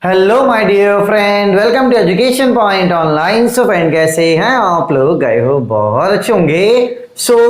Hello my dear friend, welcome to education point online. So friend, कैसे हैं आप लोग? गए हो बहुत अच्छे होंगे।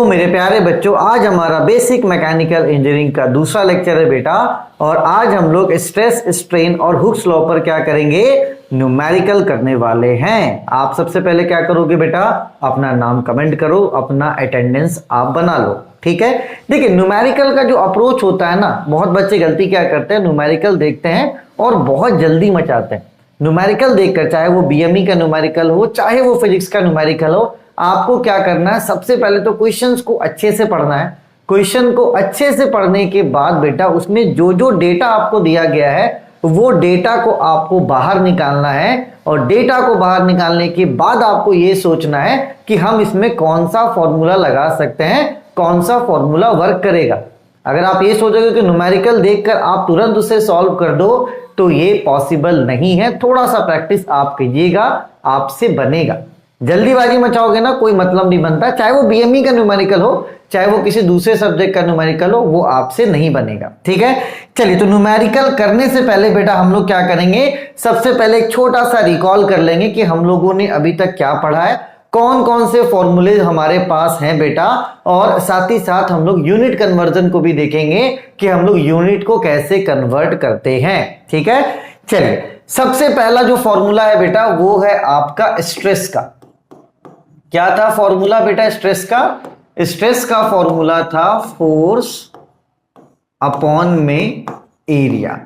मेरे प्यारे बच्चों, आज हमारा बेसिक मैकेनिकल इंजीनियरिंग का दूसरा लेक्चर है बेटा। और आज हम लोग स्ट्रेस, स्ट्रेन और हुक्स लॉ पर क्या करेंगे? न्यूमेरिकल करने वाले हैं। आप सबसे पहले क्या करोगे बेटा? अपना नाम कमेंट करो, अपना अटेंडेंस आप बना लो, ठीक है। देखिए, न्यूमेरिकल का जो अप्रोच होता है ना, बहुत बच्चे गलती क्या करते हैं, न्यूमेरिकल देखते हैं और बहुत जल्दी मचाते हैं। न्यूमेरिकल देखकर, चाहे वो बीएमई का न्यूमेरिकल हो, चाहे वो फिजिक्स का न्यूमेरिकल हो, आपको क्या करना है? सबसे पहले तो क्वेश्चंस को अच्छे से पढ़ना है। क्वेश्चन को अच्छे से पढ़ने के बाद बेटा, उसमें जो जो डेटा आपको दिया गया है वो डेटा को आपको बाहर निकालना है। और डेटा को बाहर निकालने के बाद आपको ये सोचना है कि हम इसमें कौन सा फॉर्मूला लगा सकते हैं, कौन सा फॉर्मूला वर्क करेगा। अगर आप ये सोचोगे कि न्यूमेरिकल देखकर आप तुरंत उसे सॉल्व कर दो, तो ये पॉसिबल नहीं है। थोड़ा सा प्रैक्टिस आप कीजिएगा, आपसे बनेगा। जल्दीबाजी मचाओगे ना, कोई मतलब नहीं बनता। चाहे वो बीएमई का न्यूमेरिकल हो, चाहे वो किसी दूसरे सब्जेक्ट का न्यूमेरिकल हो, वो आपसे नहीं बनेगा, ठीक है। चलिए, तो न्यूमेरिकल करने से पहले बेटा हम लोग क्या करेंगे? सबसे पहले एक छोटा सा रिकॉल कर लेंगे कि हम लोगों ने अभी तक क्या पढ़ा है, कौन कौन से फॉर्मूले हमारे पास हैं बेटा। और साथ ही साथ हम लोग यूनिट कन्वर्जन को भी देखेंगे कि हम लोग यूनिट को कैसे कन्वर्ट करते हैं, ठीक है। चलिए, सबसे पहला जो फॉर्मूला है बेटा, वो है आपका स्ट्रेस का। क्या था फॉर्मूला बेटा स्ट्रेस का? स्ट्रेस का फॉर्मूला था फोर्स अपॉन में एरिया।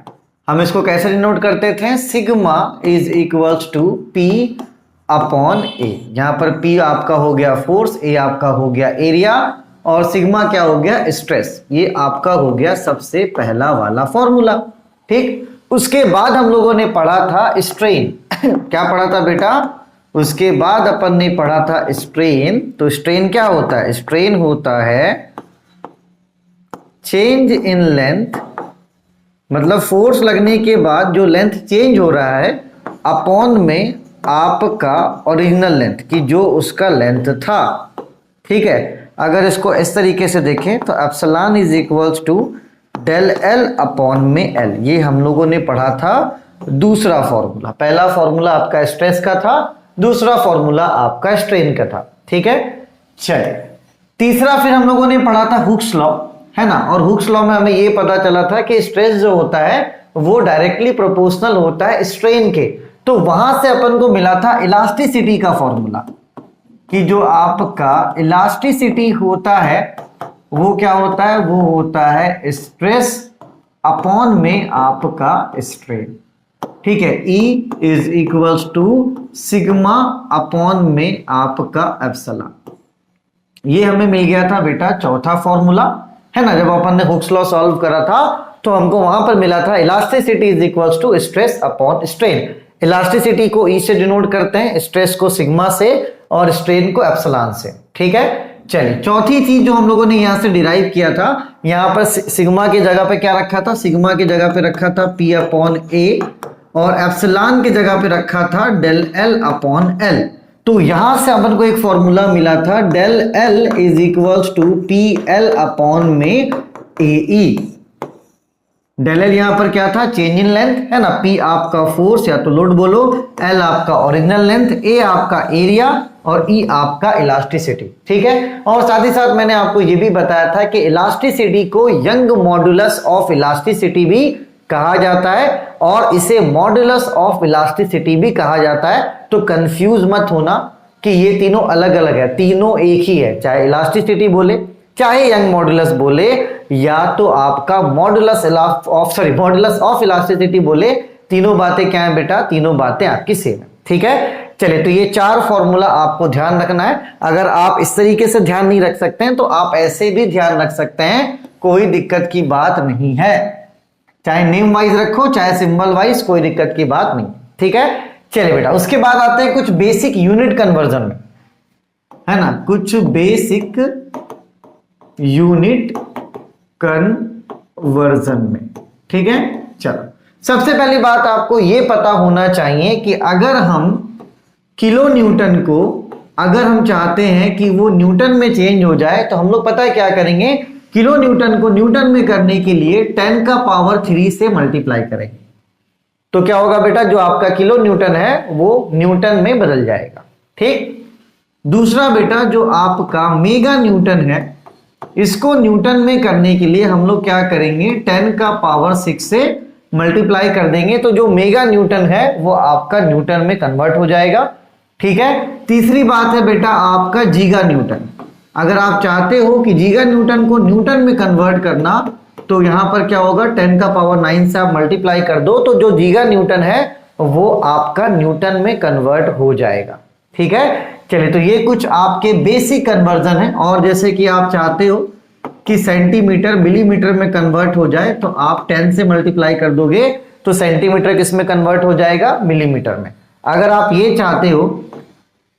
हम इसको कैसे डिनोट करते थे? Sigma is equals to P upon A. यहां पर P आपका हो गया फोर्स, A आपका हो गया एरिया और सिग्मा क्या हो गया? स्ट्रेस। ये आपका हो गया सबसे पहला वाला फॉर्मूला, ठीक। उसके बाद हम लोगों ने पढ़ा था स्ट्रेन। क्या पढ़ा था बेटा? उसके बाद अपन ने पढ़ा था स्ट्रेन। तो स्ट्रेन क्या होता है? स्ट्रेन होता है चेंज इन लेंथ, मतलब फोर्स लगने के बाद जो लेंथ चेंज हो रहा है अपॉन में आपका ओरिजिनल लेंथ की जो उसका लेंथ था, ठीक है। अगर इसको इस तरीके से देखें तो epsilon is equals to del L upon में एल। ये हम लोगों ने पढ़ा था दूसरा फॉर्मूला। पहला फॉर्मूला आपका स्ट्रेस का था, दूसरा फॉर्मूला आपका स्ट्रेन का था, ठीक है। चलिए, तीसरा फिर हम लोगों ने पढ़ा था हुक्स लॉ, है ना। और हुक्स लॉ में हमें ये पता चला था कि स्ट्रेस जो होता है वो डायरेक्टली प्रोपोर्शनल होता है स्ट्रेन के। तो वहां से अपन को मिला था इलास्टिसिटी का फॉर्मूला, कि जो आपका इलास्टिसिटी होता है वो क्या होता है? वो होता है स्ट्रेस अपॉन में आपका स्ट्रेन, ठीक है। E is equals to sigma upon में आपका एप्सिलॉन। ये हमें मिल गया था बेटा चौथा फॉर्मूला, है ना। जब अपन ने हुक्स लॉ सॉल्व करा था तो हमको वहां पर मिला था elasticity is equals to stress upon strain. Elasticity को E से डिनोट करते हैं, स्ट्रेस को सिग्मा से और स्ट्रेन को एप्सिलॉन से, ठीक है। चलिए, चौथी चीज जो हम लोगों ने यहां से डिराइव किया था, यहां पर सिग्मा की जगह पे क्या रखा था? सिग्मा की जगह पे रखा था P अपॉन ए और एप्सिलॉन की जगह पे रखा था डेल एल अपॉन एल। तो यहां से अपन को एक फॉर्मूला मिला था del L is equals to P L upon में ए ई। डेल एल यहां पर क्या था? चेंज इन लेंथ, है ना। पी आपका फोर्स या तो लोड बोलो, एल आपका ओरिजिनल लेंथ, ए आपका एरिया और ई आपका इलास्टिसिटी, ठीक है। और साथ ही साथ मैंने आपको यह भी बताया था कि इलास्टिसिटी को यंग मॉडुलस ऑफ इलास्टिसिटी भी कहा जाता है और इसे मॉडुलस ऑफ इलास्टिसिटी भी कहा जाता है। तो कंफ्यूज मत होना कि ये तीनों अलग अलग है, तीनों एक ही है। चाहे इलास्टिसिटी बोले, चाहे यंग मॉडुलस बोले, या तो आपका मॉडुलस ऑफ इलास्टिसिटी बोले, तीनों बातें क्या है बेटा? तीनों बातें आपकी सेम है, ठीक है। चलिए, तो ये चार फॉर्मूला आपको ध्यान रखना है। अगर आप इस तरीके से ध्यान नहीं रख सकते हैं तो आप ऐसे भी ध्यान रख सकते हैं, कोई दिक्कत की बात नहीं है। चाहे नेम वाइज रखो, चाहे सिंबल वाइज, कोई दिक्कत की बात नहीं, ठीक है। चलिए बेटा, उसके बाद आते हैं कुछ बेसिक यूनिट कन्वर्जन में, है ना। कुछ बेसिक यूनिट कन्वर्जन में, ठीक है। चलो, सबसे पहली बात आपको यह पता होना चाहिए कि अगर हम किलो न्यूटन को, अगर हम चाहते हैं कि वो न्यूटन में चेंज हो जाए, तो हम लोग पता है क्या करेंगे? किलो न्यूटन को न्यूटन में करने के लिए 10 का पावर 3 से मल्टीप्लाई करेंगे। तो क्या होगा बेटा, जो आपका किलो न्यूटन है वो न्यूटन में बदल जाएगा। ठीक। दूसरा बेटा जो आपका मेगा न्यूटन है, इसको न्यूटन में करने के लिए हम लोग क्या करेंगे, 10 का पावर 6 से मल्टीप्लाई कर देंगे, तो जो मेगा न्यूटन है वो आपका न्यूटन में कन्वर्ट हो जाएगा। ठीक है। तीसरी बात है बेटा आपका जीगा न्यूटन। अगर आप चाहते हो कि जीगा न्यूटन को न्यूटन में कन्वर्ट करना, तो यहां पर क्या होगा, 10 का पावर 9 से आप मल्टीप्लाई कर दो, तो जो जीगा न्यूटन है वो आपका न्यूटन में कन्वर्ट हो जाएगा। ठीक है। चलिए, तो ये कुछ आपके बेसिक कन्वर्जन है। और जैसे कि आप चाहते हो कि सेंटीमीटर मिलीमीटर में कन्वर्ट हो जाए, तो आप 10 से मल्टीप्लाई कर दोगे तो सेंटीमीटर किस में कन्वर्ट हो जाएगा, मिलीमीटर में। अगर आप ये चाहते हो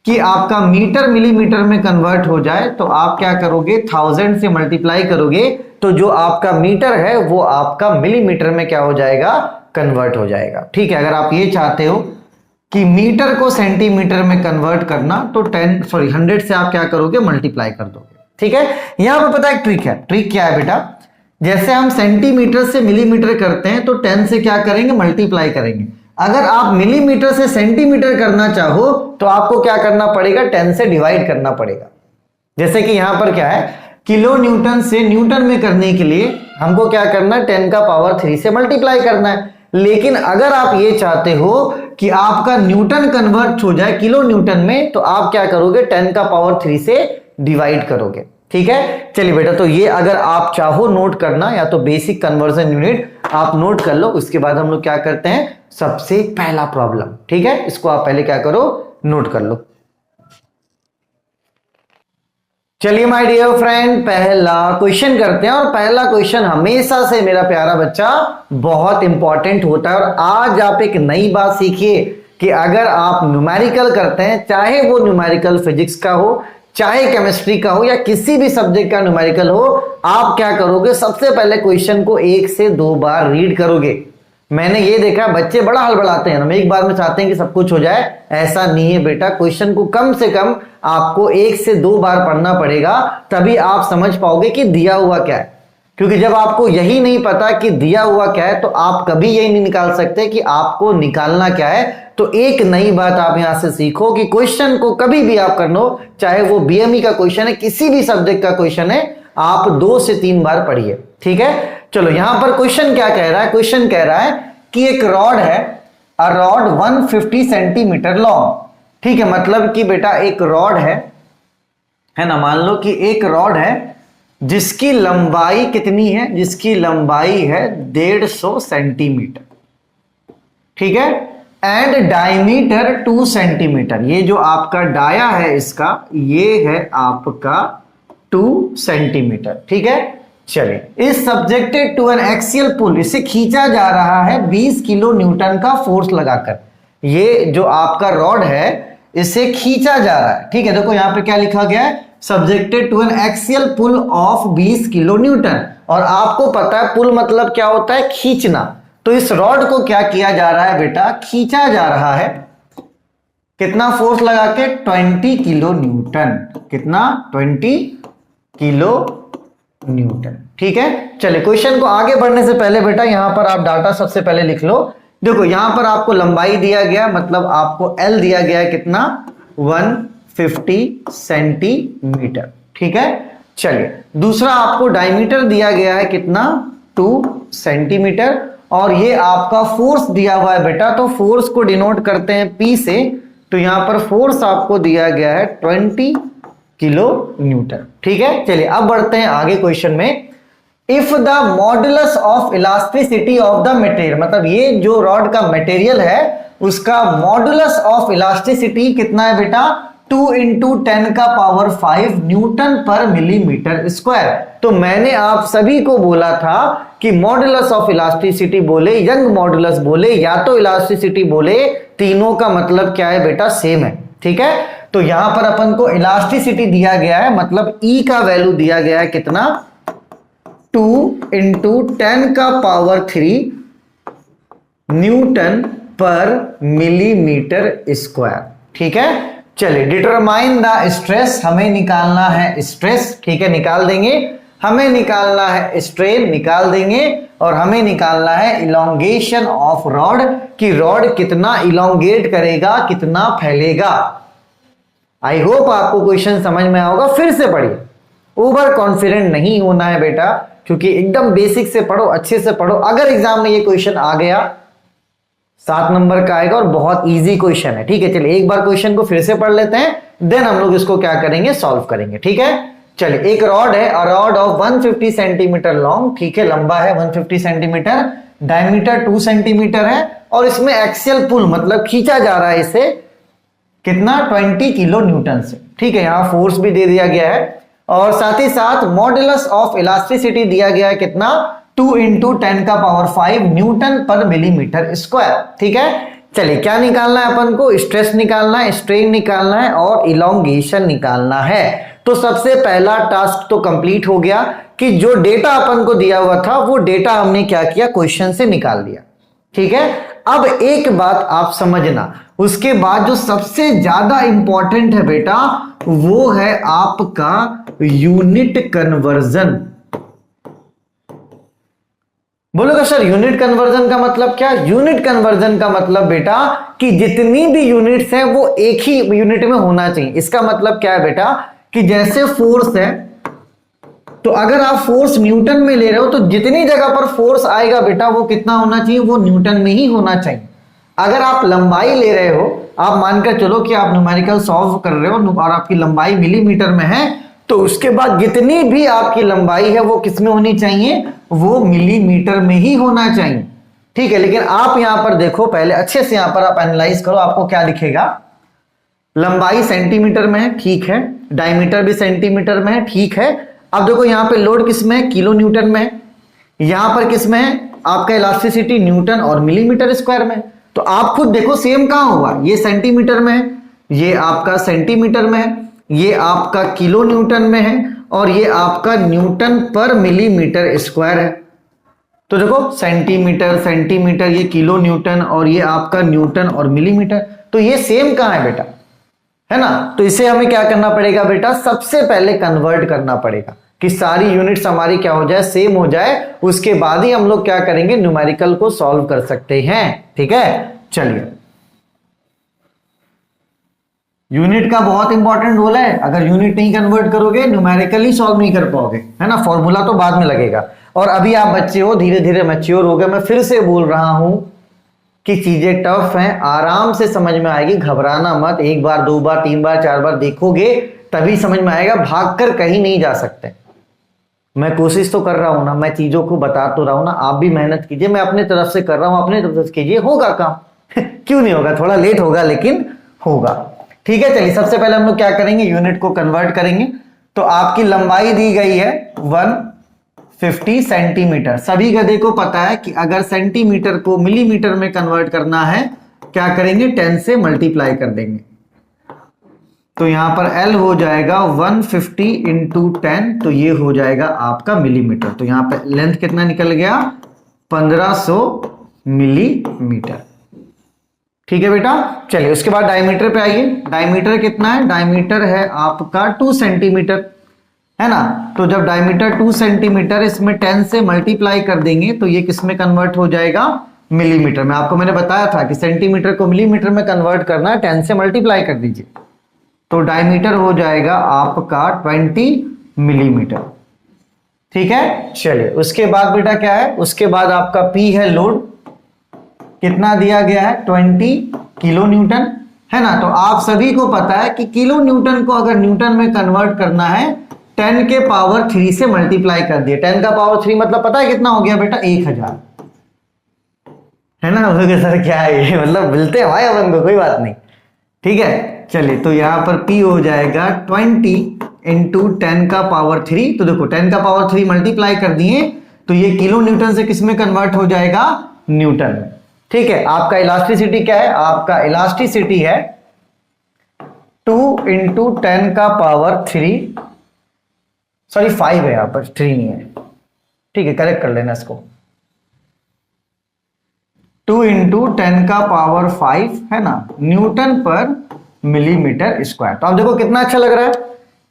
कि आपका मीटर मिलीमीटर में कन्वर्ट हो जाए, तो आप क्या करोगे, 1000 से मल्टीप्लाई करोगे, तो जो आपका मीटर है वो आपका मिलीमीटर में क्या हो जाएगा, कन्वर्ट हो जाएगा। ठीक है। अगर आप ये चाहते हो कि मीटर को सेंटीमीटर में कन्वर्ट करना, तो 100 से आप क्या करोगे, मल्टीप्लाई कर दोगे। ठीक है। यहां पर पता है एक ट्रिक है। ट्रिक क्या है बेटा, जैसे हम सेंटीमीटर से मिलीमीटर करते हैं तो 10 से क्या करेंगे, मल्टीप्लाई करेंगे। अगर आप मिलीमीटर से सेंटीमीटर करना चाहो तो आपको क्या करना पड़ेगा, 10 से डिवाइड करना पड़ेगा। जैसे कि यहां पर क्या है, किलो न्यूटन से न्यूटन में करने के लिए हमको क्या करना है, 10 का पावर 3 से मल्टीप्लाई करना है। लेकिन अगर आप ये चाहते हो कि आपका न्यूटन कन्वर्ट हो जाए किलो न्यूटन में, तो आप क्या करोगे, 10 का पावर 3 से डिवाइड करोगे। ठीक है। चलिए बेटा, तो ये अगर आप चाहो नोट करना, या तो बेसिक कन्वर्जन यूनिट आप नोट कर लो। उसके बाद हम लोग क्या करते हैं, सबसे पहला प्रॉब्लम। ठीक है, इसको आप पहले क्या करो, नोट कर लो। चलिए माय डियर फ्रेंड, पहला क्वेश्चन करते हैं। और पहला क्वेश्चन हमेशा से मेरा प्यारा बच्चा बहुत इंपॉर्टेंट होता है। और आज आप एक नई बात सीखिए कि अगर आप न्यूमेरिकल करते हैं, चाहे वो न्यूमेरिकल फिजिक्स का हो, चाहे केमिस्ट्री का हो, या किसी भी सब्जेक्ट का न्यूमेरिकल हो, आप क्या करोगे, सबसे पहले क्वेश्चन को 1 से 2 बार रीड करोगे। मैंने ये देखा बच्चे बड़ा हड़बड़ाते हैं, हम एक बार में चाहते हैं कि सब कुछ हो जाए। ऐसा नहीं है बेटा, क्वेश्चन को कम से कम आपको 1 से 2 बार पढ़ना पड़ेगा, तभी आप समझ पाओगे कि दिया हुआ क्या है। क्योंकि जब आपको यही नहीं पता कि दिया हुआ क्या है, तो आप कभी यही नहीं निकाल सकते कि आपको निकालना क्या है। तो एक नई बात आप यहां से सीखो कि क्वेश्चन को कभी भी आप कर लो, चाहे वो बीएमई का क्वेश्चन है, किसी भी सब्जेक्ट का क्वेश्चन है, आप 2 से 3 बार पढ़िए। ठीक है। चलो, यहां पर क्वेश्चन क्या कह रहा है, क्वेश्चन कह रहा है कि एक रॉड है, अ रॉड 150 सेंटीमीटर लॉन्ग। ठीक है, मतलब कि बेटा एक रॉड है ना, मान लो कि एक रॉड है जिसकी लंबाई कितनी है, जिसकी लंबाई है 150 सेंटीमीटर। ठीक है। And diameter 2 centimetre. ये जो आपका डाया है इसका, ये है आपका 2 सेंटीमीटर। ठीक है। चलिए, इस सब्जेक्टेड टू एन एक्सियल पुल, इसे खींचा जा रहा है 20 किलो न्यूटन का फोर्स लगाकर। ये जो आपका रॉड है इसे खींचा जा रहा है। ठीक है, देखो यहां पे क्या लिखा गया है, subjected to an axial pull of 20 kilo newton. और आपको पता है पुल मतलब क्या होता है, खींचना। तो इस रॉड को क्या किया जा रहा है बेटा, खींचा जा रहा है। कितना फोर्स लगा के, 20 किलो न्यूटन। कितना, 20 किलो न्यूटन। ठीक है। चलिए, क्वेश्चन को आगे बढ़ने से पहले बेटा यहां पर आप डाटा सबसे पहले लिख लो। देखो यहां पर आपको लंबाई दिया गया, मतलब आपको एल दिया गया है कितना, 150 सेंटीमीटर। ठीक है। चलिए, दूसरा आपको डायमीटर दिया गया है कितना, 2 सेंटीमीटर। और ये आपका फोर्स दिया हुआ है बेटा, तो फोर्स को डिनोट करते हैं P से। तो यहां पर फोर्स आपको दिया गया है 20 किलो न्यूटन। ठीक है। चलिए, अब बढ़ते हैं आगे क्वेश्चन में। If the modulus of elasticity of the material, मतलब ये जो रॉड का मटेरियल है उसका मॉडुलस ऑफ इलास्टिसिटी कितना है बेटा, 2 × 10 का पावर 5 न्यूटन पर मिलीमीटर स्क्वायर। तो मैंने आप सभी को बोला था कि मॉडुलस ऑफ इलास्टिसिटी बोले, यंग मॉडुलस बोले, या तो इलास्टिसिटी बोले, तीनों का मतलब क्या है बेटा, सेम है। ठीक है। तो यहां पर अपन को इलास्टिसिटी दिया गया है, मतलब E का वैल्यू दिया गया है कितना, 2 × 10 का पावर 3 न्यूटन पर मिलीमीटर स्क्वायर। ठीक है। चलिए, डिटरमाइन द स्ट्रेस, हमें निकालना है स्ट्रेस। ठीक है, निकाल देंगे। हमें निकालना है स्ट्रेन, निकाल देंगे। और हमें निकालना है इलोंगेशन ऑफ रॉड, कि रॉड कितना इलोंगेट करेगा, कितना फैलेगा। आई होप आपको क्वेश्चन समझ में आएगा। फिर से पढ़िए, ओवर कॉन्फिडेंट नहीं होना है बेटा, क्योंकि एकदम बेसिक से पढ़ो, अच्छे से पढ़ो। अगर एग्जाम में ये क्वेश्चन आ गया 7 नंबर का आएगा और बहुत इजी क्वेश्चन है। ठीक है, चलिए एक बार क्वेश्चन को फिर से पढ़ लेते हैं, देन हम लोग इसको क्या करेंगे, सॉल्व करेंगे। ठीक है, चलिए एक रॉड है, a rod of 150 centimetre long, ठीक है, लंबा है 150 सेंटीमीटर, डायमीटर 2 सेंटीमीटर है, और इसमें एक्सियल पुल मतलब खींचा जा रहा है इसे कितना, 20 किलो न्यूटन से। ठीक है, यहां फोर्स भी दे दिया गया है, और साथ ही साथ मॉडुलस ऑफ इलास्टिसिटी दिया गया है कितना, 2 × 10⁵ न्यूटन पर मिलीमीटर स्क्वायर। ठीक है, चलिए क्या निकालना है अपन को, स्ट्रेस निकालना है, स्ट्रेन निकालना है, और इलोंगेशन निकालना है। तो सबसे पहला टास्क तो कंप्लीट हो गया कि जो डेटा अपन को दिया हुआ था वो डेटा हमने क्या किया, क्वेश्चन से निकाल दिया। ठीक है, अब एक बात आप समझना, उसके बाद जो सबसे ज्यादा इंपॉर्टेंट है बेटा वो है आपका यूनिट कन्वर्जन। बोलोगे सर यूनिट कन्वर्जन का मतलब क्या? यूनिट कन्वर्जन का मतलब बेटा कि जितनी भी यूनिट्स हैं वो एक ही यूनिट में होना चाहिए। इसका मतलब क्या है बेटा कि जैसे फोर्स है, तो अगर आप फोर्स न्यूटन में ले रहे हो तो जितनी जगह पर फोर्स आएगा बेटा वो कितना होना चाहिए, वो न्यूटन में ही होना चाहिए। अगर आप लंबाई ले रहे हो, आप मानकर चलो कि आप न्यूमेरिकल सॉल्व कर रहे हो और आपकी लंबाई मिलीमीटर में है, तो उसके बाद जितनी भी आपकी लंबाई है वो किस में होनी चाहिए, वो मिलीमीटर में ही होना चाहिए। ठीक है, लेकिन आप यहां पर देखो, पहले अच्छे से यहां पर आप एनालाइज करो, आपको क्या दिखेगा, लंबाई सेंटीमीटर में है, ठीक है, डायमीटर भी सेंटीमीटर में है, ठीक है। अब देखो यहां पे लोड किस में है, किलो न्यूटन में है, यहां पर किस में है, आपका इलास्टिसिटी न्यूटन और मिलीमीटर स्क्वायर में। तो आप खुद देखो सेम कहां हुआ, ये सेंटीमीटर में है, ये आपका सेंटीमीटर में है, ये आपका किलो न्यूटन में है, और ये आपका न्यूटन पर मिलीमीटर स्क्वायर है। तो देखो सेंटीमीटर सेंटीमीटर, ये किलो न्यूटन, और ये आपका न्यूटन और मिलीमीटर, तो ये सेम कहां है बेटा, है ना। तो इसे हमें क्या करना पड़ेगा बेटा, सबसे पहले कन्वर्ट करना पड़ेगा कि सारी यूनिट्स हमारी क्या हो जाए, सेम हो जाए। उसके बाद ही हम लोग क्या करेंगे, न्यूमेरिकल को सॉल्व कर सकते हैं। ठीक है, चलिए यूनिट का बहुत इंपॉर्टेंट रोल है। अगर यूनिट नहीं कन्वर्ट करोगे न्यूमेरिकली सॉल्व नहीं कर पाओगे, है ना। फॉर्मूला तो बाद में लगेगा, और अभी आप बच्चे हो, धीरे धीरे मैच्योर हो गए। मैं फिर से बोल रहा हूं कि चीजें टफ हैं, आराम से समझ में आएगी, घबराना मत। एक बार, 2 बार, 3 बार, 4 बार देखोगे तभी समझ में आएगा, भागकर कहीं नहीं जा सकते। मैं कोशिश तो कर रहा हूं ना, मैं चीजों को बता तो रहा हूं ना, आप भी मेहनत कीजिए, मैं अपने तरफ से कर रहा हूं, अपने तरफ से कीजिए, होगा काम क्यों नहीं होगा, थोड़ा लेट होगा लेकिन होगा। ठीक है, चलिए सबसे पहले हम लोग क्या करेंगे, यूनिट को कन्वर्ट करेंगे। तो आपकी लंबाई दी गई है 150 सेंटीमीटर। सभी गधे को पता है कि अगर सेंटीमीटर को मिलीमीटर में कन्वर्ट करना है, क्या करेंगे, 10 से मल्टीप्लाई कर देंगे। तो यहां पर L हो जाएगा 150 × 10, तो ये हो जाएगा आपका मिलीमीटर। तो यहां पर लेंथ कितना निकल गया, 1500 मिलीमीटर। ठीक है बेटा, चलिए उसके बाद डायमीटर पे आइए। डायमीटर कितना है, डायमीटर है आपका 2 सेंटीमीटर, है ना। तो जब डायमीटर 2 सेंटीमीटर, इसमें 10 से मल्टीप्लाई कर देंगे तो ये किस में कन्वर्ट हो जाएगा, मिलीमीटर में। आपको मैंने बताया था कि सेंटीमीटर को मिलीमीटर में कन्वर्ट करना है, 10 से मल्टीप्लाई कर दीजिए, तो डायमीटर हो जाएगा आपका 20 मिलीमीटर। ठीक है, चलिए उसके बाद बेटा क्या है, उसके बाद आपका P है लोड, कितना दिया गया है, 20 किलो न्यूटन, है ना। तो आप सभी को पता है कि किलो न्यूटन को अगर न्यूटन में कन्वर्ट करना है, 10 के पावर 3 से मल्टीप्लाई कर दिए। 10 का पावर 3 मतलब पता है कितना हो गया बेटा, 1000, है ना। सर क्या है ये, मतलब मिलते हैं भाई अपन को, कोई बात नहीं। ठीक है, चलिए तो यहां पर P हो जाएगा 20 × 10 का पावर 3। तो देखो 10 का पावर 3 मल्टीप्लाई कर दिए, तो ये किलो न्यूटन से किस में कन्वर्ट हो जाएगा, न्यूटन में। ठीक है, आपका इलास्टिसिटी क्या है, आपका इलास्टिसिटी है 2 × 10 का पावर 3, सॉरी 5 है, यहां पर 3 नहीं है। ठीक है, करेक्ट कर लेना इसको, 2 × 10 का पावर 5, है ना, न्यूटन पर मिलीमीटर स्क्वायर। तो आप देखो कितना अच्छा लग रहा है,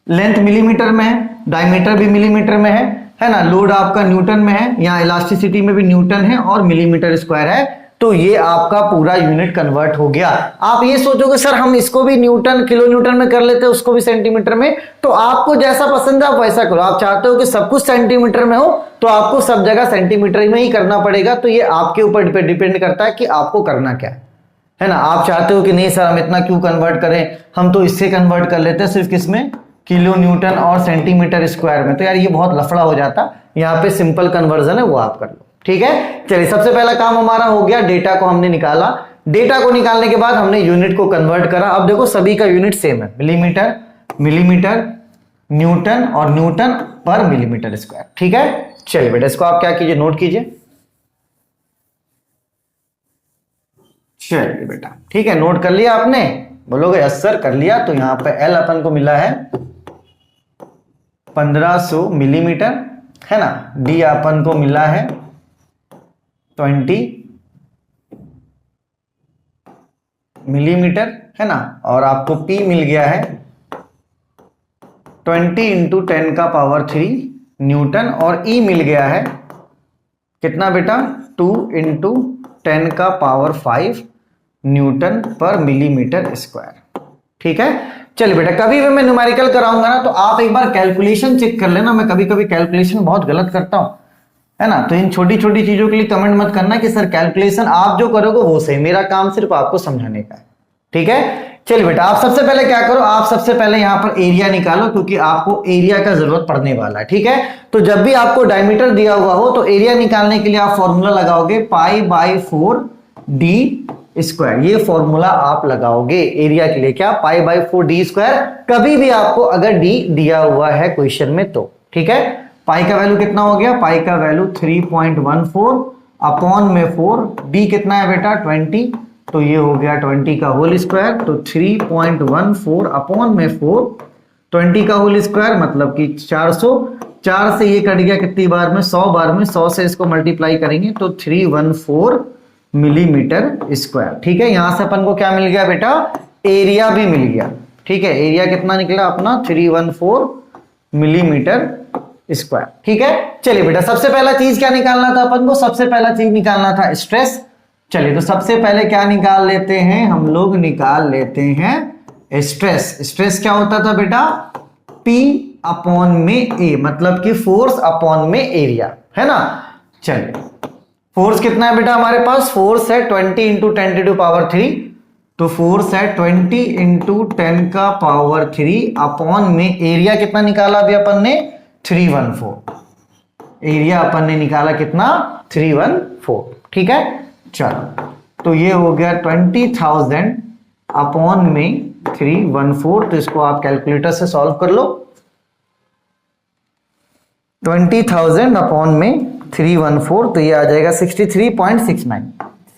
लेंथ मिलीमीटर में है, डायमीटर भी मिलीमीटर में है है ना, लोड आपका न्यूटन में है, यहाँ इलास्टिसिटी में भी न्यूटन है और मिलीमीटर स्क्वायर है, तो ये आपका पूरा यूनिट कन्वर्ट हो गया। आप ये सोचोगे सर हम इसको भी न्यूटन किलो न्यूटन में कर लेते हैं, उसको भी सेंटीमीटर में, तो आपको जैसा पसंद है आप वैसा करो। आप चाहते हो कि सब कुछ सेंटीमीटर में हो तो आपको सब जगह सेंटीमीटर में ही करना पड़ेगा, तो ये आपके ऊपर डिपेंड करता है कि आपको करना क्या है ना। आप चाहते हो कि नहीं सर हम इतना क्यों कन्वर्ट करें, हम तो इससे कन्वर्ट कर लेते हैं सिर्फ किसमें, किलो न्यूटन और सेंटीमीटर स्क्वायर में, तो यार ये बहुत लफड़ा हो जाता। यहाँ पे सिंपल कन्वर्जन है वो आप कर लो, ठीक है। चलिए सबसे पहला काम हमारा हो गया, डेटा को हमने निकाला। डेटा को निकालने के बाद हमने यूनिट को कन्वर्ट करा। अब देखो सभी का यूनिट सेम है, मिलीमीटर, मिलीमीटर, न्यूटन और न्यूटन पर मिलीमीटर स्क्वायर, ठीक है। चलिए बेटा इसको आप क्या कीजिए, नोट कीजिए। चलिए बेटा ठीक है, नोट कर लिया आपने, बोलोगे यस सर कर लिया। तो यहां पे एल अपन को मिला है 1500 मिलीमीटर, है ना। डी अपन को मिला है 20 मिलीमीटर, है ना। और आपको P मिल गया है 20 इंटू 10 का पावर 3 न्यूटन, और E मिल गया है कितना बेटा, 2 इंटू 10 का पावर 5 न्यूटन पर मिलीमीटर स्क्वायर, ठीक है। चलिए बेटा कभी भी मैं न्यूमेरिकल कराऊंगा ना तो आप एक बार कैलकुलेशन चेक कर लेना। मैं कभी कभी कैलकुलेशन बहुत गलत करता हूं, है ना, तो इन छोटी छोटी चीजों के लिए कमेंट मत करना कि सर कैलकुलेशन आप जो करोगे वो सही, मेरा काम सिर्फ आपको समझाने का है, ठीक है। चलिए बेटा आप सबसे पहले क्या करो, आप सबसे पहले यहां पर एरिया निकालो, क्योंकि आपको एरिया का जरूरत पड़ने वाला है, ठीक है। तो जब भी आपको डायमीटर दिया हुआ हो तो एरिया निकालने के लिए आप फॉर्मूला लगाओगे π/4 d स्क्वायर, ये फॉर्मूला आप लगाओगे एरिया के लिए, क्या, π/4 d स्क्वायर। कभी भी आपको अगर d दिया हुआ है क्वेश्चन में तो, ठीक है। पाई का वैल्यू कितना हो गया, पाई का वैल्यू 3.14 अपॉन में 4, d कितना है बेटा 20, तो ये हो गया 20 का होल स्क्वायर, तो 3.14 अपॉन में 4 20 का होल स्क्वायर मतलब कि 400, 4 से ये कट गया कितनी बार में, 100 बार में, 100 से इसको मल्टीप्लाई करेंगे तो 314 मिलीमीटर स्क्वायर, ठीक है। यहां से अपन को क्या मिल गया बेटा, एरिया भी मिल गया, ठीक है। एरिया कितना निकला अपना 314 मिलीमीटर स्क्वायर, ठीक है। चलिए बेटा सबसे पहला चीज क्या निकालना था अपन को, सबसे पहला चीज निकालना था स्ट्रेस। चलिए तो सबसे पहले क्या निकाल लेते हैं हम लोग, निकाल लेते हैं स्ट्रेस। स्ट्रेस क्या होता था बेटा, P अपॉन में A, मतलब कि फोर्स अपॉन में एरिया, है ना। चलिए फोर्स कितना है बेटा हमारे पास, फोर्स है 20 इंटू 10 टू पावर 3, तो फोर्स है 20 इंटू 10 का पावर 3 अपॉन में एरिया कितना निकाला अभी अपन ने 314, एरिया अपन ने निकाला कितना 314, ठीक है। चलो तो ये हो गया 20,000 अपॉन में 314, तो इसको आप कैलकुलेटर से सॉल्व कर लो। 20,000 अपॉन में 314, तो ये आ जाएगा 63.69,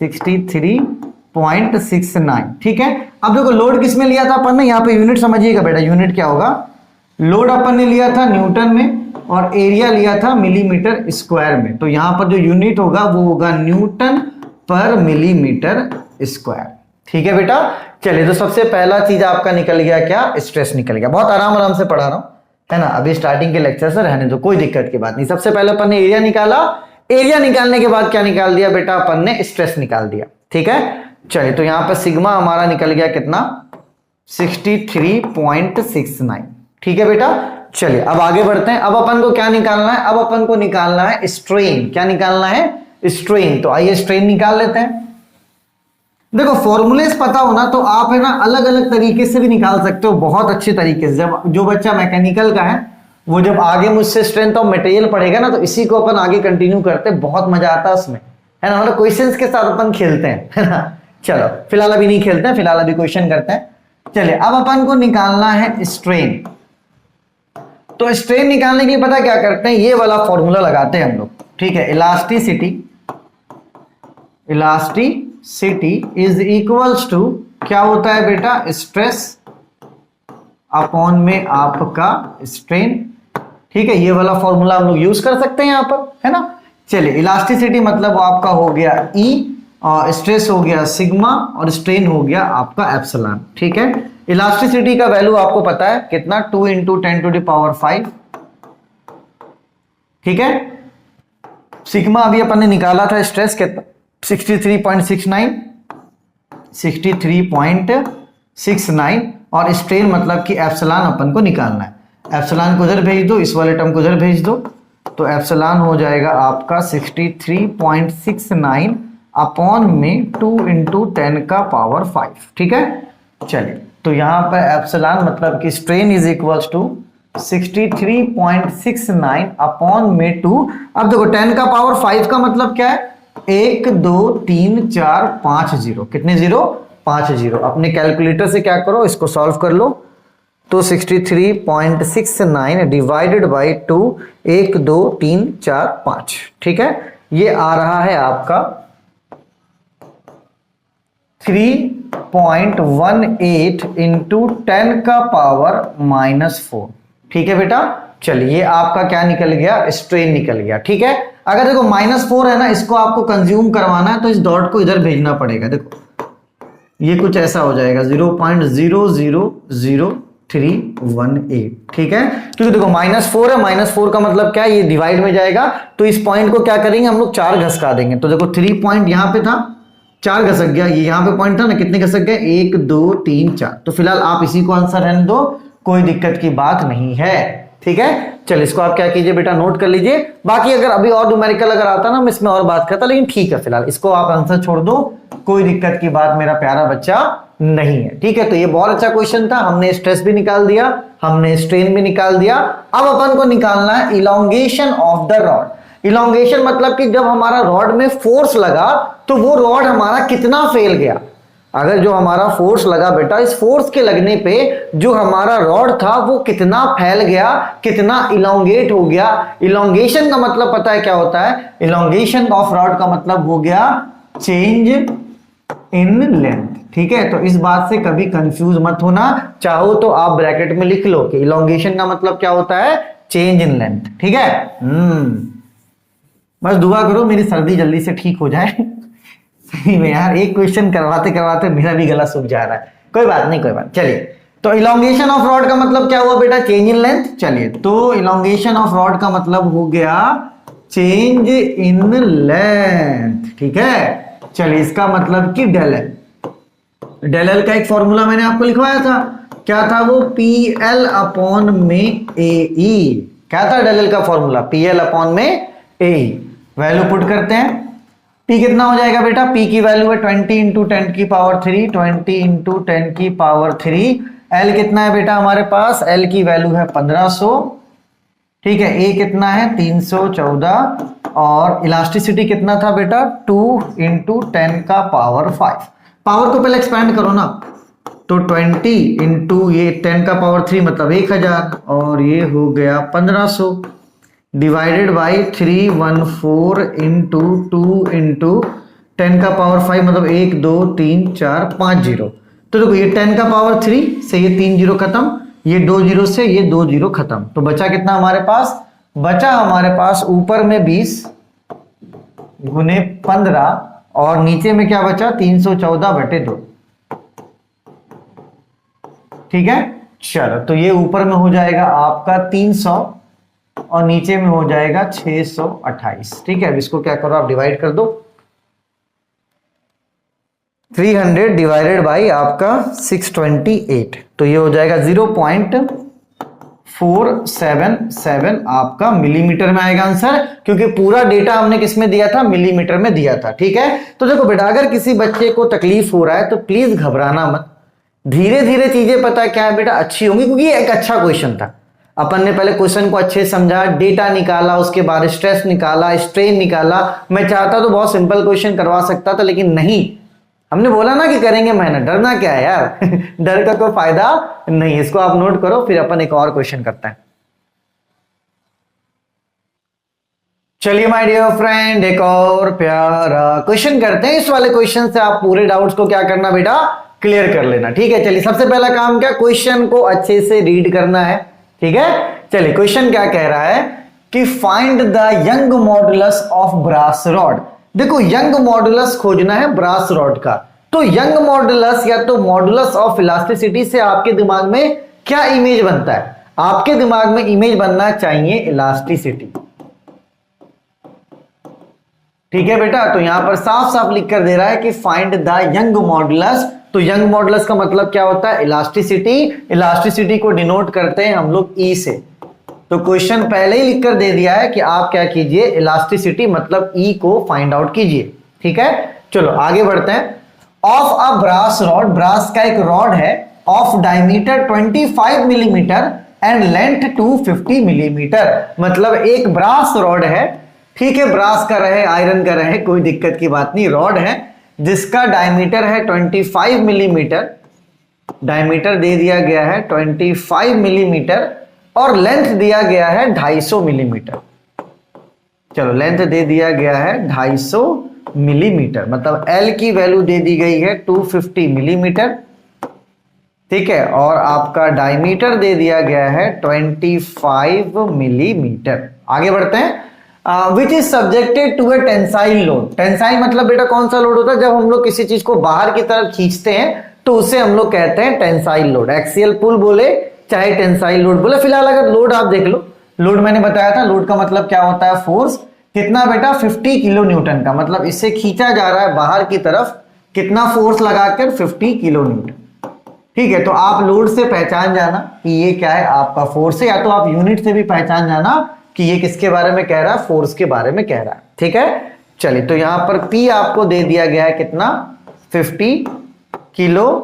63.69, ठीक है। अब देखो लोड किस में लिया था अपन ने, यहाँ पे यूनिट समझिएगा बेटा, यूनिट क्या होगा, लोड अपन ने लिया था न्यूटन में और एरिया लिया था मिलीमीटर स्क्वायर में, तो यहां पर जो यूनिट होगा वो होगा न्यूटन पर मिलीमीटर स्क्वायर, ठीक है बेटा। चलिए तो सबसे पहला चीज आपका निकल गया क्या, स्ट्रेस निकल गया। बहुत आराम आराम से पढ़ा रहा हूं, है ना, अभी स्टार्टिंग के लेक्चर से रहने दो, कोई दिक्कत की बात नहीं। सबसे पहले अपन ने एरिया निकाला, एरिया निकालने के बाद क्या निकाल दिया बेटा, अपन ने स्ट्रेस निकाल दिया, ठीक है। चलिए तो यहां पर सिग्मा हमारा निकल गया कितना 63.69, ठीक है बेटा। चलिए अब आगे बढ़ते हैं। अब अपन को क्या निकालना है, अब अपन को निकालना है स्ट्रेन। क्या निकालना है, स्ट्रेन। तो आइए स्ट्रेन निकाल लेते हैं। देखो फॉर्मूलेस पता होना तो आप है ना अलग अलग तरीके से भी निकाल सकते हो, बहुत अच्छे तरीके से। जब जो बच्चा मैकेनिकल का है वो जब आगे मुझसे स्ट्रेंथ ऑफ मटेरियल पढ़ेगा ना, तो इसी को अपन आगे कंटिन्यू करते हैं, बहुत मजा आता है उसमें, है ना। मतलब क्वेश्चंस के साथ अपन खेलते हैं, है ना। चलो फिलहाल अभी नहीं खेलते हैं, फिलहाल अभी क्वेश्चन करते हैं। चलिए अब अपन को निकालना है स्ट्रेन। तो स्ट्रेन निकालने के लिए पता क्या करते हैं, ये वाला फॉर्मूला लगाते हैं हम लोग, ठीक है। Elasticity, elasticity is equals to क्या होता है बेटा, स्ट्रेस अपॉन में आपका स्ट्रेन, ठीक है। ये वाला फॉर्मूला हम लोग यूज कर सकते हैं यहां पर, है ना। चलिए इलास्टिसिटी मतलब आपका हो गया E, और स्ट्रेस हो गया सिग्मा, और स्ट्रेन हो गया आपका एप्सिलॉन, ठीक है। इलास्टिसिटी का वैल्यू आपको पता है कितना, 2 इंटू 10 टू द पावर 5 ठीक है। सिग्मा अभी अपन ने निकाला था स्ट्रेस कितना 63.69 और स्ट्रेन मतलब कि एप्सिलॉन अपन को निकालना है। एप्सिलॉन को उधर भेज दो, इस वाले टर्म को उधर भेज दो, तो एप्सिलॉन हो जाएगा आपका 63.69 अपॉन में 2 × 10⁵ ठीक है। चलिए तो यहां पर एप्सिलॉन मतलब कि strain is equals to 63.69 upon में 2। अब देखो 10⁵ का मतलब क्या है 1 2 3 4 5 0। कितने जीरो 5 0। अपने कैलकुलेटर से क्या करो इसको सॉल्व कर लो, तो 63.69 डिवाइडेड बाई 2 1 2 3 4 5 ठीक है। ये आ रहा है आपका 3.18 × 10⁻⁻4 ठीक है बेटा। चलिए ये आपका क्या निकल गया स्ट्रेन निकल गया ठीक है। अगर देखो -4 है ना, इसको आपको कंज्यूम करवाना है तो इस डॉट को इधर भेजना पड़ेगा। देखो ये कुछ ऐसा हो जाएगा 0.0000318 ठीक है, क्योंकि देखो -4 है, -4 का मतलब क्या है ये डिवाइड में जाएगा, तो इस पॉइंट को क्या करेंगे हम लोग 4 घसका देंगे। तो देखो 3 पॉइंट यहां पे था 4 घसक गया, ये यहां पे पॉइंट था ना, कितने घसक गए 1 2 3 4। तो फिलहाल आप इसी को आंसर रहने दो, कोई दिक्कत की बात नहीं है ठीक है। चलिए इसको आप क्या कीजिए बेटा नोट कर लीजिए। बाकी अगर अभी और न्यूमेरिकल अगर आता ना मैं इसमें और बात करता, लेकिन ठीक है फिलहाल इसको आप आंसर छोड़ दो, कोई दिक्कत की बात मेरा प्यारा बच्चा नहीं है ठीक है। तो ये बहुत अच्छा क्वेश्चन था, हमने स्ट्रेस भी निकाल दिया, हमने स्ट्रेन भी निकाल दिया। अब अपन को निकालना है elongation of the rod. Elongation मतलब कि जब हमारा रॉड में फोर्स लगा तो वो रॉड हमारा कितना फैल गया। अगर जो हमारा फोर्स लगा बेटा, इस फोर्स के लगने पे जो हमारा रॉड था वो कितना फैल गया, कितना इलोंगेट हो गया। इलोंगेशन का मतलब पता है क्या होता है, इलोंगेशन ऑफ रॉड का मतलब हो गया चेंज इन लेंथ ठीक है। तो इस बात से कभी कंफ्यूज मत होना, चाहो तो आप ब्रैकेट में लिख लो कि इलोंगेशन का मतलब क्या होता है चेंज इन लेंथ ठीक है। बस दुआ करो मेरी सर्दी जल्दी से ठीक हो जाए सही में यार, एक क्वेश्चन करवाते करवाते मेरा भी गला सूख जा रहा है। कोई बात नहीं कोई बात। चलिए तो इलोंगेशन ऑफ रॉड का मतलब क्या हुआ बेटा चेंज इन लेंथ। चलिए तो इलोंगेशन ऑफ रॉड का मतलब हो गया चेंज इन लेंथ ठीक है। चलिए इसका मतलब कि डेल एल, डेल एल का एक फॉर्मूला मैंने आपको लिखवाया था, क्या था वो PL अपॉन में AE। क्या था डेल एल का फॉर्मूला PL अपॉन में AE। वैल्यू पुट करते हैं, P कितना हो जाएगा बेटा, P की वैल्यू है 20 × 10⁻3 20 × 10⁻3। L कितना है बेटा हमारे पास, L की वैल्यू है 1500 ठीक है। A कितना है 314 और इलास्टिसिटी कितना था बेटा 2 × 10⁵। पावर को पहले एक्सपेंड करो ना, तो 20 × ये 10⁻3 मतलब 1000 और ये हो गया 1500 डिवाइडेड बाई 314 × 2 × 10⁵ मतलब 1 2 3 4 5 0। तो देखो ये 10⁻3 से ये 3 0 खत्म, ये 2 0 से ये 2 0 खत्म, तो बचा कितना हमारे पास, बचा हमारे पास ऊपर में 20 × 15 और नीचे में क्या बचा 314/2 ठीक है। चलो तो ये ऊपर में हो जाएगा आपका 300 और नीचे में हो जाएगा 628 ठीक है। अब इसको क्या करो आप डिवाइड कर दो, 300 डिवाइडेड बाई आपका 628, तो ये हो जाएगा 0.477 आपका मिलीमीटर में आएगा आंसर, क्योंकि पूरा डेटा हमने किस में दिया था मिलीमीटर में दिया था ठीक है। तो देखो बेटा अगर किसी बच्चे को तकलीफ हो रहा है तो प्लीज घबराना मत, धीरे धीरे चीजें पता क्या है बेटा अच्छी होंगी, क्योंकि ये एक अच्छा क्वेश्चन था। अपन ने पहले क्वेश्चन को अच्छे समझा, डेटा निकाला, उसके बाद स्ट्रेस निकाला, स्ट्रेन निकाला। मैं चाहता तो बहुत सिंपल क्वेश्चन करवा सकता था, लेकिन नहीं, हमने बोला ना कि करेंगे मेहनत, डरना क्या है यार डर का कोई फायदा नहीं। इसको आप नोट करो, फिर अपन एक और क्वेश्चन करते हैं। चलिए माय डियर फ्रेंड एक और प्यारा क्वेश्चन करते हैं। इस वाले क्वेश्चन से आप पूरे डाउट्स को क्या करना बेटा क्लियर कर लेना ठीक है। चलिए सबसे पहला काम क्या, क्वेश्चन को अच्छे से रीड करना है ठीक है। चलिए क्वेश्चन क्या कह रहा है कि find the Young modulus of brass rod. देखो यंग मॉडुलस खोजना है ब्रास रॉड का, तो यंग मॉडुलस या तो मॉडुलस ऑफ इलास्टिसिटी से आपके दिमाग में क्या इमेज बनता है, आपके दिमाग में इमेज बनना चाहिए इलास्टिसिटी ठीक है बेटा, तो यहां पर साफ साफ लिख कर दे रहा है कि फाइंड द यंग मॉडुलस। तो यंग मॉडुलस का मतलब क्या होता है? इलास्टिसिटी। इलास्टिसिटी को डिनोट करते हैं हम लोग ई से। तो क्वेश्चन पहले ही लिख कर दे दिया है कि आप क्या कीजिए, इलास्टिसिटी मतलब ई को फाइंड आउट कीजिए। ठीक है, चलो आगे बढ़ते हैं। Of a brass rod, brass का एक रॉड है, of diameter 25 millimetre and length 250 millimetre. मतलब एक ब्रास रॉड है, ठीक है, ब्रास का रहे आयरन का रहे कोई दिक्कत की बात नहीं, रॉड है जिसका डायमीटर है 25 मिलीमीटर, डायमीटर दे दिया गया है 25 मिलीमीटर और लेंथ दिया गया है 250 मिलीमीटर। चलो लेंथ दे दिया गया है 250 मिलीमीटर, मतलब L की वैल्यू दे दी गई है 250 मिलीमीटर, ठीक है, और आपका डायमीटर दे दिया गया है 25 मिलीमीटर। आगे बढ़ते हैं। Which is subjected to a tensile load. Tensile मतलब बेटा कौन सा लोड होता है? जब हम लोग किसी चीज को बाहर की तरफ खींचते हैं तो उसे हम लोग कहते हैं टेंसाइल लोड। एक्सियल पुल बोले चाहे टेंसाइल लोड बोले। फिलहाल अगर लोड आप देख लो, लोड मैंने बताया था, लोड का मतलब क्या होता है? फोर्स। कितना बेटा? 50 किलो न्यूटन का, मतलब इससे खींचा जा रहा है बाहर की तरफ, कितना फोर्स लगाकर? 50 किलो न्यूटन। ठीक है, तो आप लोड से पहचान जाना कि ये क्या है, आपका फोर्स है, या तो आप यूनिट से भी पहचान जाना कि ये किसके बारे में कह रहा है? फोर्स के बारे में कह रहा है। ठीक है, चलिए, तो यहां पर P आपको दे दिया गया है कितना? 50 किलो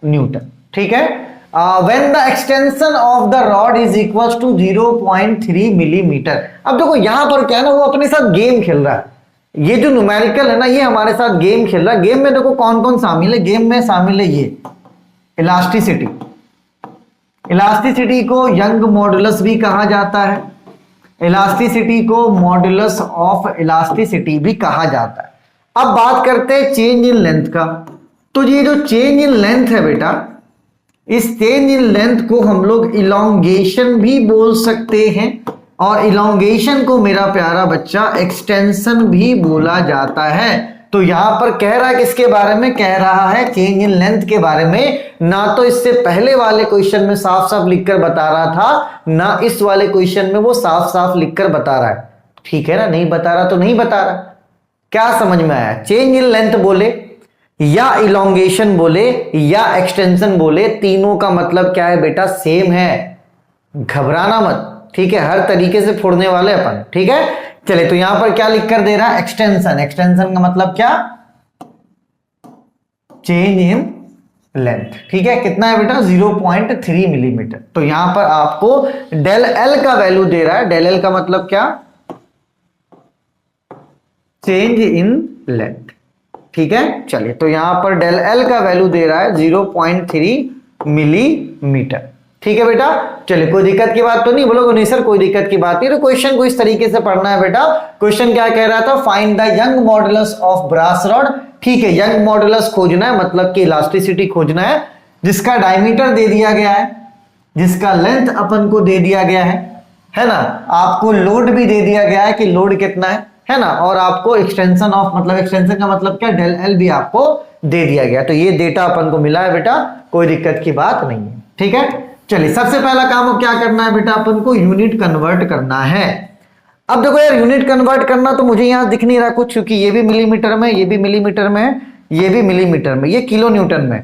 न्यूटन। ठीक है, when the extension of the rod is equal to 0.3 millimetre. अब देखो यहां पर क्या है ना, वो अपने साथ गेम खेल रहा है। ये जो न्यूमेरिकल है ना, ये हमारे साथ गेम खेल रहा है। गेम में देखो कौन कौन शामिल है, गेम में शामिल है ये इलास्टिसिटी। इलास्टिसिटी को यंग मॉडुलस भी कहा जाता है, इलास्टिसिटी को मॉडुलस ऑफ इलास्टिसिटी भी कहा जाता है। अब बात करते हैं चेंज इन लेंथ का। तो ये जो चेंज इन लेंथ है बेटा, इस चेंज इन लेंथ को हम लोग इलोंगेशन भी बोल सकते हैं, और इलोंगेशन को मेरा प्यारा बच्चा एक्सटेंशन भी बोला जाता है। तो यहां पर कह रहा है किसके बारे में? कह रहा है चेंज इन लेंथ के बारे में। ना तो इससे पहले वाले क्वेश्चन में साफ साफ लिखकर बता रहा था, ना इस वाले क्वेश्चन में वो साफ साफ लिखकर बता रहा है। ठीक है ना, नहीं बता रहा तो नहीं बता रहा। क्या समझ में आया? चेंज इन लेंथ बोले या इलोंगेशन बोले या एक्सटेंशन बोले, तीनों का मतलब क्या है बेटा? सेम है, घबराना मत। ठीक है, हर तरीके से फोड़ने वाले अपन। ठीक है, चलिए, तो यहां पर क्या लिख कर दे रहा है? एक्सटेंशन। एक्सटेंशन का मतलब क्या? Change in length. ठीक है, कितना है बेटा? 0.3 मिलीमीटर। तो यहां पर आपको डेल एल का वैल्यू दे रहा है। डेल एल का मतलब क्या? Change in length. ठीक है, चलिए, तो यहां पर डेल एल का वैल्यू दे रहा है 0.3 मिलीमीटर। ठीक है बेटा, चलिए, कोई दिक्कत की बात तो नहीं? बोलोगे नहीं सर कोई दिक्कत की बात नहीं। तो क्वेश्चन को इस तरीके से पढ़ना है बेटा। क्वेश्चन क्या कह रहा था? Find the Young modulus of brass rod. ठीक है, यंग मॉडुलस खोजना है, मतलब कि इलास्टिसिटी खोजना है, जिसका डायमीटर दे दिया गया है, जिसका लेंथ अपन को दे दिया गया है ना, आपको लोड भी दे दिया गया है कि लोड कितना है ना, और आपको एक्सटेंशन ऑफ, मतलब एक्सटेंशन का मतलब क्या? डेल एल भी आपको दे दिया गया। तो ये डेटा अपन को मिला है बेटा, कोई दिक्कत की बात नहीं है। ठीक है, चलिए, सबसे पहला काम अब क्या करना है बेटा? अपन को यूनिट कन्वर्ट करना है। अब देखो यार, यूनिट कन्वर्ट करना तो मुझे यहां दिख नहीं रहा कुछ, क्योंकि ये भी मिलीमीटर में, ये भी मिलीमीटर में, ये भी मिलीमीटर में, ये किलो न्यूटन में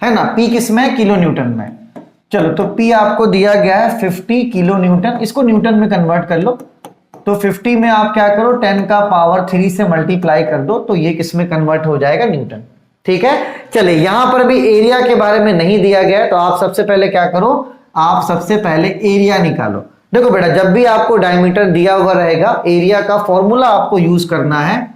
है ना। P किस में? किलो न्यूटन में। चलो, तो P आपको दिया गया है 50 किलो न्यूटन। इसको न्यूटन में कन्वर्ट कर लो। तो 50 में आप क्या करो? 10 का पावर 3 से मल्टीप्लाई कर दो, तो ये किस में कन्वर्ट हो जाएगा? न्यूटन। ठीक है, चलिए, यहां पर भी एरिया के बारे में नहीं दिया गया है, तो आप सबसे पहले क्या करो? आप सबसे पहले एरिया निकालो। देखो बेटा, जब भी आपको डायमीटर दिया हुआ रहेगा, एरिया का फॉर्मूला आपको यूज करना है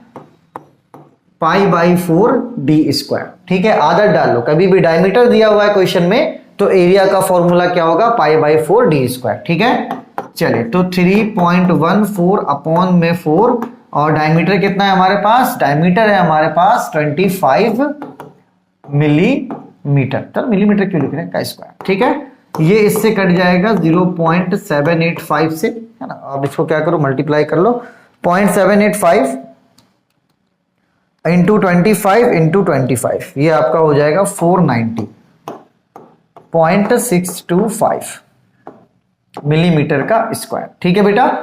π/4d²। ठीक है, आदत डाल लो, कभी भी डायमीटर दिया हुआ है क्वेश्चन में तो एरिया का फॉर्मूला क्या होगा? π/4d²। ठीक है, चलिए, तो 3.14 अपॉन में 4, और डायमीटर कितना है हमारे पास? डायमीटर है हमारे पास 25 मिलीमीटर। तो मिलीमीटर क्यों लिख रहे हैं? का स्क्वायर। ठीक है, ये इससे कट जाएगा 0.785 से, है ना। अब इसको क्या करो? मल्टीप्लाई कर लो। 0.785 इंटू 25 ये आपका हो जाएगा 490.625 मिलीमीटर का स्क्वायर। ठीक है बेटा,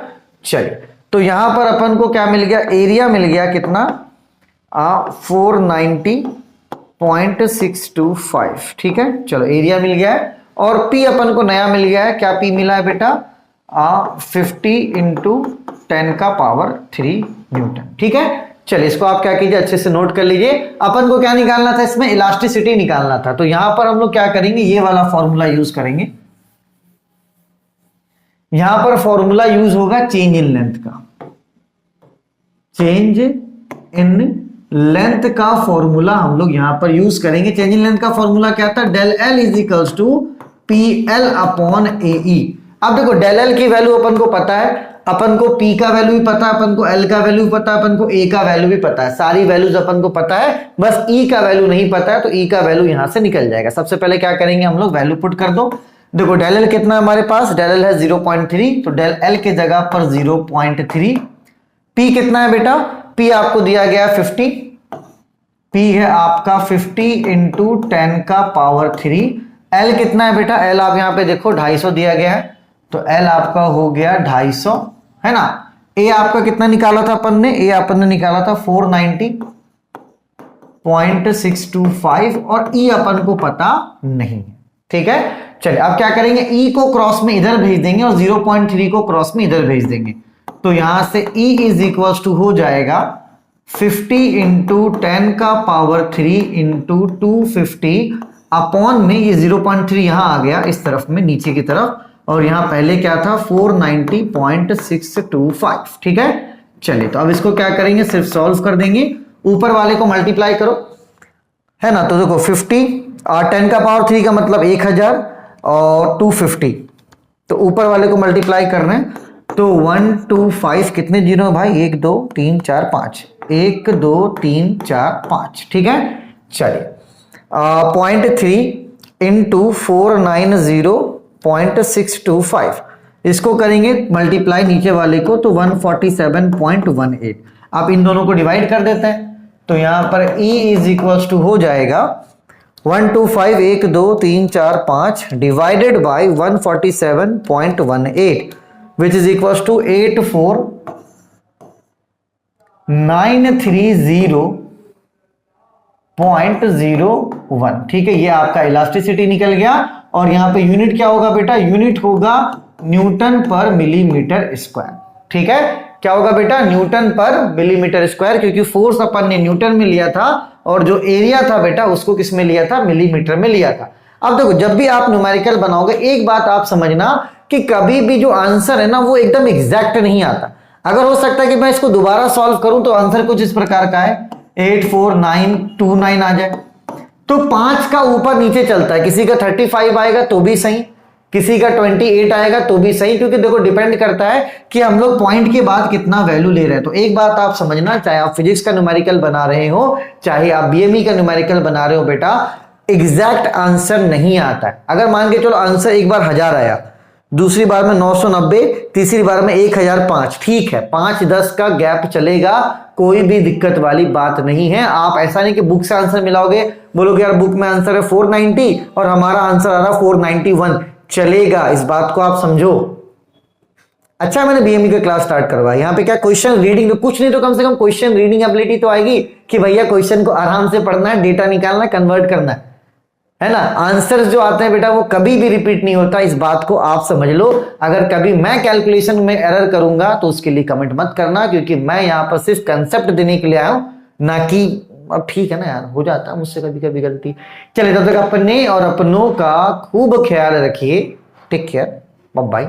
चलिए, तो यहां पर अपन को क्या मिल गया, एरिया मिल गया कितना 490.625, ठीक है। चलो एरिया मिल गया है और पी अपन को नया मिल गया है, क्या पी मिला है बेटा 50 × 10⁻³ न्यूटन, ठीक है। चलिए इसको आप क्या कीजिए, अच्छे से नोट कर लीजिए। अपन को क्या निकालना था, इसमें इलास्टिसिटी निकालना था। तो यहां पर हम लोग क्या करेंगे, ये वाला फॉर्मूला यूज करेंगे। यहां पर फॉर्मूला यूज होगा चेंज इन लेंथ का, चेंज इन लेंथ का फॉर्मूला हम लोग यहां पर यूज करेंगे। चेंज इन लेंथ का फॉर्मूला क्या था, del L = PL/AE। अब देखो del L की वैल्यू अपन को पता है, अपन को P का वैल्यू भी पता है, अपन को L का वैल्यू भी पता है, अपन को A का वैल्यू भी पता है, सारी वैल्यूज अपन को पता है, बस E का वैल्यू नहीं पता है। तो E का वैल्यू यहां से निकल जाएगा। सबसे पहले क्या करेंगे हम लोग, वैल्यू पुट कर दो। देखो del L कितना हमारे पास, del L है 0.3, तो del L के जगह पर 0.3। P कितना है बेटा, P आपको दिया गया 50, P है आपका 50 × 10⁻³ L कितना है बेटा, L आप यहां पे देखो 250 दिया गया है, तो L आपका हो गया 250, है ना। A आपका कितना निकाला था अपन ने, A अपन ने निकाला था 490.625 और E अपन को पता नहीं है, ठीक है। चलिए अब क्या करेंगे, E को क्रॉस में इधर भेज देंगे और 0.3 को क्रॉस में इधर भेज देंगे। तो यहां से E = हो जाएगा 50 × 10⁻³ × 250 अपॉन में ये 0.3 यहां आ गया इस तरफ में नीचे की तरफ, और यहां पहले क्या था 490.625, ठीक है। चलिए तो अब इसको क्या करेंगे, सिर्फ सॉल्व कर देंगे, ऊपर वाले को मल्टीप्लाई करो, है ना। तो देखो 50 और 10⁻³ का मतलब 1000 और 250, तो ऊपर वाले को मल्टीप्लाई कर रहे हैं, तो 125 कितने जीरो है भाई, 1 2 3 4 5, 1 2 3 4 5, ठीक है। चलिए 0.3 × 490.625 इसको करेंगे मल्टीप्लाई नीचे वाले को, तो 147.18। आप इन दोनों को डिवाइड कर देते हैं, तो यहां पर E = हो जाएगा 125 1 2 3 4 5 divided by 147.18 which is equals to 84930.01, ठीक है। ये आपका इलास्टिसिटी निकल गया और यहां पे यूनिट क्या होगा बेटा, यूनिट होगा न्यूटन पर मिलीमीटर स्क्वायर, ठीक है। क्या होगा बेटा, न्यूटन पर मिलीमीटर स्क्वायर, क्योंकि फोर्स अपन ने न्यूटन में लिया था और जो एरिया था बेटा उसको किस में लिया था, मिलीमीटर में लिया था। अब देखो जब भी आप न्यूमेरिकल बनाओगे एक बात आप समझना कि कभी भी जो आंसर है ना वो एकदम एग्जैक्ट नहीं आता। अगर हो सकता है कि मैं इसको दोबारा सॉल्व करूं तो आंसर कुछ इस प्रकार का है 84929 आ जाए, तो 5 का ऊपर नीचे चलता है, किसी का 35 आएगा तो भी सही, किसी का 28 आएगा तो भी सही, क्योंकि देखो डिपेंड करता है कि हम लोग पॉइंट के बाद कितना वैल्यू ले रहे हैं। तो एक बात आप समझना, चाहे आप फिजिक्स का न्यूमेरिकल बना रहे हो, चाहे आप बीएमई का न्यूमेरिकल बना रहे हो बेटा, एग्जैक्ट आंसर नहीं आता है। अगर मान के चलो आंसर एक बार 1000 आया, दूसरी बार में 990, तीसरी बार में 1005, ठीक है, 5-10 का गैप चलेगा, कोई भी दिक्कत वाली बात नहीं है। आप ऐसा नहीं कि बुक से आंसर मिलाओगे, बोलोगे यार बुक में आंसर है 490 और हमारा आंसर आ रहा 491, चलेगा, इस बात को आप समझो। अच्छा मैंने बीएमई का क्लास स्टार्ट करवाया, यहाँ पे क्या क्वेश्चन रीडिंग, तो कुछ नहीं तो कम से कम क्वेश्चन रीडिंग एबिलिटी तो आएगी कि भैया क्वेश्चन को आराम से पढ़ना है, डेटा निकालना है, कन्वर्ट करना है ना। आंसर्स जो आते हैं बेटा वो कभी भी रिपीट नहीं होता, इस बात को आप समझ लो। अगर कभी मैं कैलकुलेशन में एरर करूंगा तो उसके लिए कमेंट मत करना, क्योंकि मैं यहाँ पर सिर्फ कंसेप्ट देने के लिए आया हूं, ना कि अब ठीक है ना यार, हो जाता है मुझसे कभी कभी गलती। चलिए तब तक अपने और अपनों का खूब ख्याल रखिए, टेक केयर, बाय बाय।